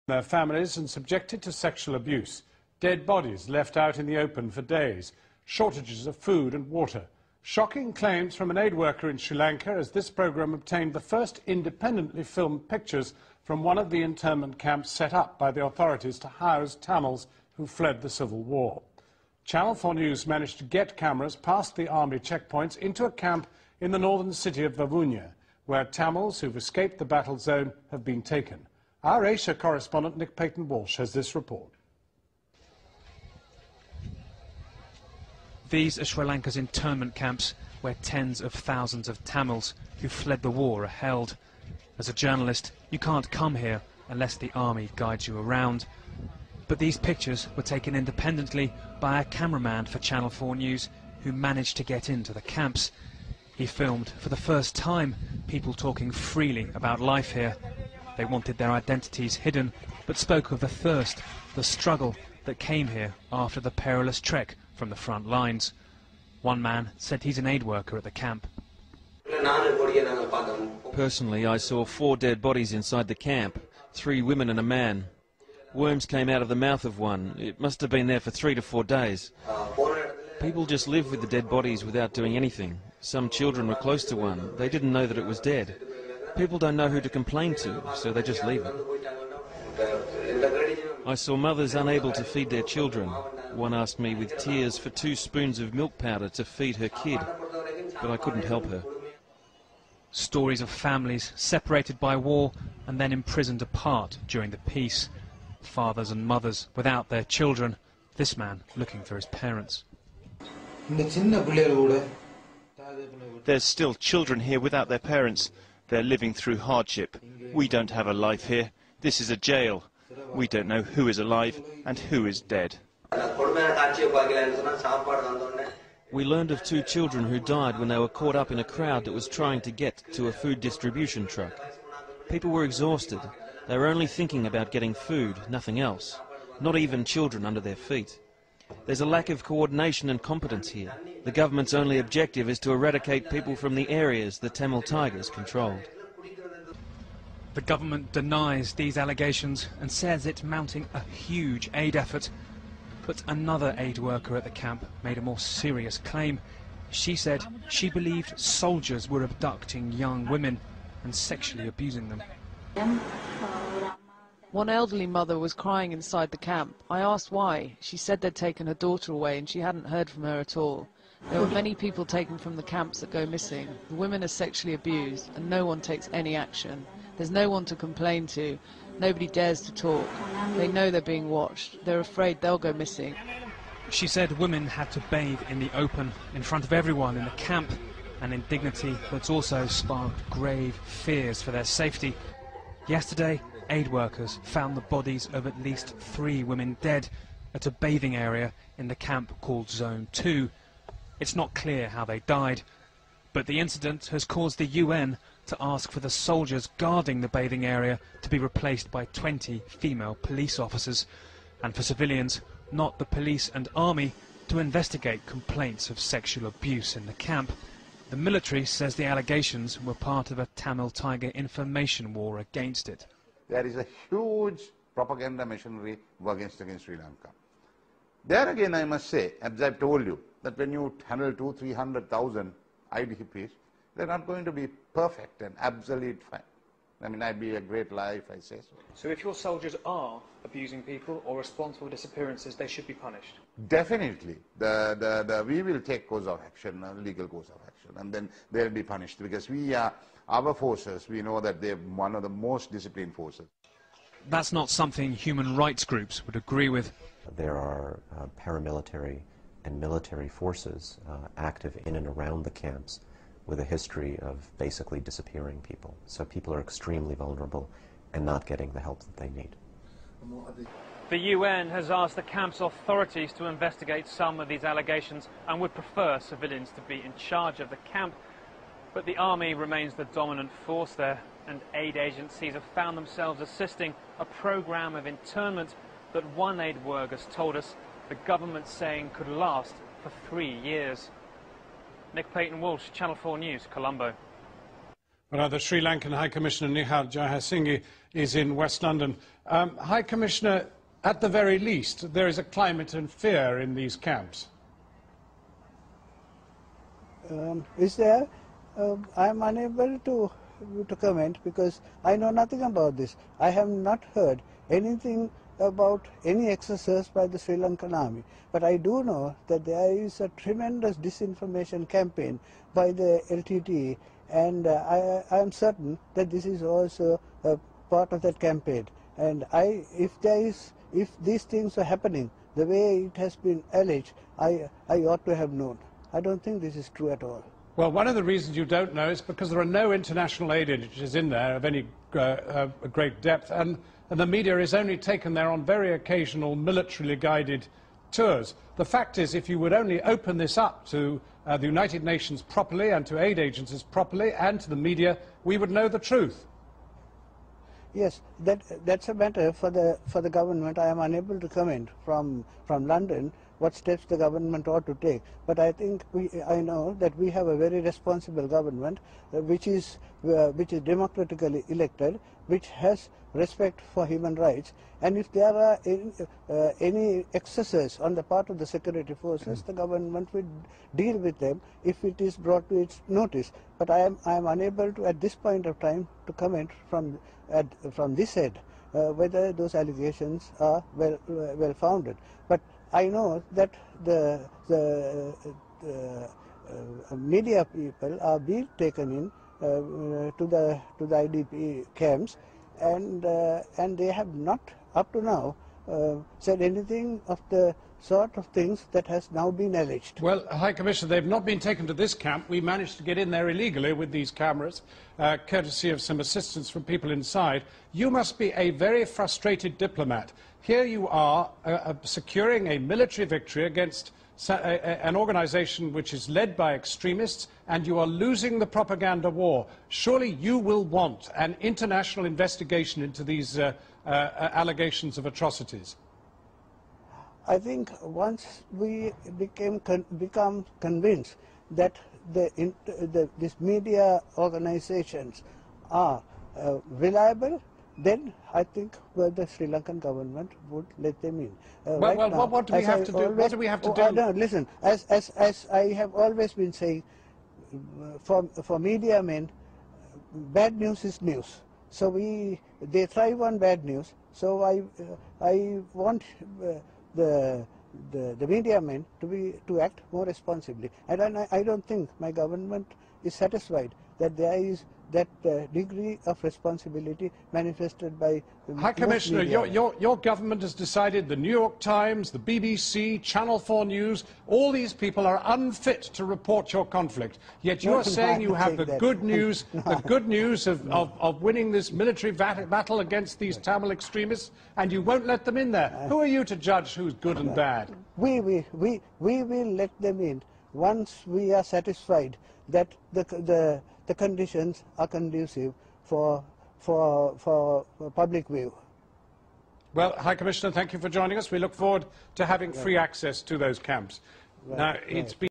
Their families and subjected to sexual abuse, dead bodies left out in the open for days, shortages of food and water. Shocking claims from an aid worker in Sri Lanka as this programme obtained the first independently filmed pictures from one of the internment camps set up by the authorities to house Tamils who fled the civil war. Channel 4 News managed to get cameras past the army checkpoints into a camp in the northern city of Vavuniya, where Tamils who've escaped the battle zone have been taken. Our Asia correspondent Nick Payton-Walsh has this report. These are Sri Lanka's internment camps where tens of thousands of Tamils who fled the war are held. As a journalist, you can't come here unless the army guides you around. But these pictures were taken independently by a cameraman for Channel 4 News who managed to get into the camps. He filmed for the first time people talking freely about life here. They wanted their identities hidden, but spoke of the thirst, the struggle that came here after the perilous trek from the front lines. One man said he's an aid worker at the camp. Personally, I saw 4 dead bodies inside the camp, 3 women and a man. Worms came out of the mouth of one. It must have been there for 3 to 4 days. People just live with the dead bodies without doing anything. Some children were close to one. They didn't know that it was dead. People don't know who to complain to, so they just leave it. I saw mothers unable to feed their children. One asked me with tears for 2 spoons of milk powder to feed her kid, but I couldn't help her. Stories of families separated by war and then imprisoned apart during the peace. Fathers and mothers without their children, this man looking for his parents. There's still children here without their parents. They're living through hardship. We don't have a life here. This is a jail. We don't know who is alive and who is dead. We learned of 2 children who died when they were caught up in a crowd that was trying to get to a food distribution truck. People were exhausted. They were only thinking about getting food, nothing else. Not even children under their feet. There's a lack of coordination and competence here. The government's only objective is to eradicate people from the areas the Tamil Tigers controlled. The government denies these allegations and says it's mounting a huge aid effort. But another aid worker at the camp made a more serious claim. She said she believed soldiers were abducting young women and sexually abusing them. One elderly mother was crying inside the camp. I asked why. She said they'd taken her daughter away and she hadn't heard from her at all. There were many people taken from the camps that go missing. The women are sexually abused and no one takes any action. There's no one to complain to. Nobody dares to talk. They know they're being watched. They're afraid they'll go missing. She said women had to bathe in the open, in front of everyone in the camp, an indignity that's also sparked grave fears for their safety. Yesterday, aid workers found the bodies of at least 3 women dead at a bathing area in the camp called Zone 2. It's not clear how they died, but the incident has caused the UN to ask for the soldiers guarding the bathing area to be replaced by 20 female police officers, and for civilians, not the police and army, to investigate complaints of sexual abuse in the camp. The military says the allegations were part of a Tamil Tiger information war against it. There is a huge propaganda machinery working against Sri Lanka. There again I must say, as I've told you, that when you handle 200,000-300,000 IDPs, they're not going to be perfect and absolute fine. I mean, I'd be a great lie if I say so. So if your soldiers are abusing people or responsible for disappearances, they should be punished? Definitely. We will take course of action, legal course of action, and then they'll be punished because our forces, we know that they're one of the most disciplined forces. That's not something human rights groups would agree with. There are paramilitary and military forces active in and around the camps with a history of basically disappearing people. So people are extremely vulnerable and not getting the help that they need. The UN has asked the camp's authorities to investigate some of these allegations and would prefer civilians to be in charge of the camp. But the army remains the dominant force there, and aid agencies have found themselves assisting a program of internment that one aid worker has told us the government's saying could last for 3 years. Nick Payton-Walsh, Channel 4 News, Colombo. Well, the Sri Lankan High Commissioner Nihal Jayasinghe is in West London. High Commissioner, at the very least, there is a climate of fear in these camps. Is there? I am unable to comment because I know nothing about this. I have not heard anything about any exercise by the Sri Lankan army. But I do know that there is a tremendous disinformation campaign by the LTTE, and I am certain that this is also a part of that campaign. And if these things are happening the way it has been alleged, I ought to have known. I don't think this is true at all. Well, one of the reasons you don't know is because there are no international aid agencies in there of any great depth, and the media is only taken there on very occasional militarily guided tours. The fact is, if you would only open this up to the United Nations properly and to aid agencies properly and to the media, we would know the truth. Yes, that's a matter for the government. I am unable to comment from London what steps the government ought to take. But I think I know that we have a very responsible government, which is democratically elected, which has respect for human rights. And if there are any excesses on the part of the security forces, the government will deal with them if it is brought to its notice. But I am unable to, at this point of time, to comment from this end whether those allegations are well founded. But I know that the media people are being taken in to the IDP camps, and they have not up to now said anything of the sort of things that has now been alleged. Well, High Commissioner, they've not been taken to this camp. We managed to get in there illegally with these cameras, courtesy of some assistance from people inside. You must be a very frustrated diplomat. Here you are securing a military victory against an organisation which is led by extremists, and you are losing the propaganda war. Surely you will want an international investigation into these allegations of atrocities. I think once we become convinced that these media organizations are reliable, then I think the Sri Lankan government would let them in. What do we have to do? What do we have to do? No, listen, as I have always been saying, for media men, bad news is news. So they thrive on bad news. So I want the media men to act more responsibly. And I don't think my government is satisfied that there is that degree of responsibility manifested by High Commissioner, your government has decided the New York Times, the BBC, Channel 4 News, all these people are unfit to report your conflict. Yet you are saying you have the good news, of winning this military battle against these Tamil extremists, and you won't let them in there. Who are you to judge who's good and bad? We will let them in once we are satisfied that the conditions are conducive for public view. Well, High Commissioner, thank you for joining us. We look forward to having free access to those camps. Now, it's been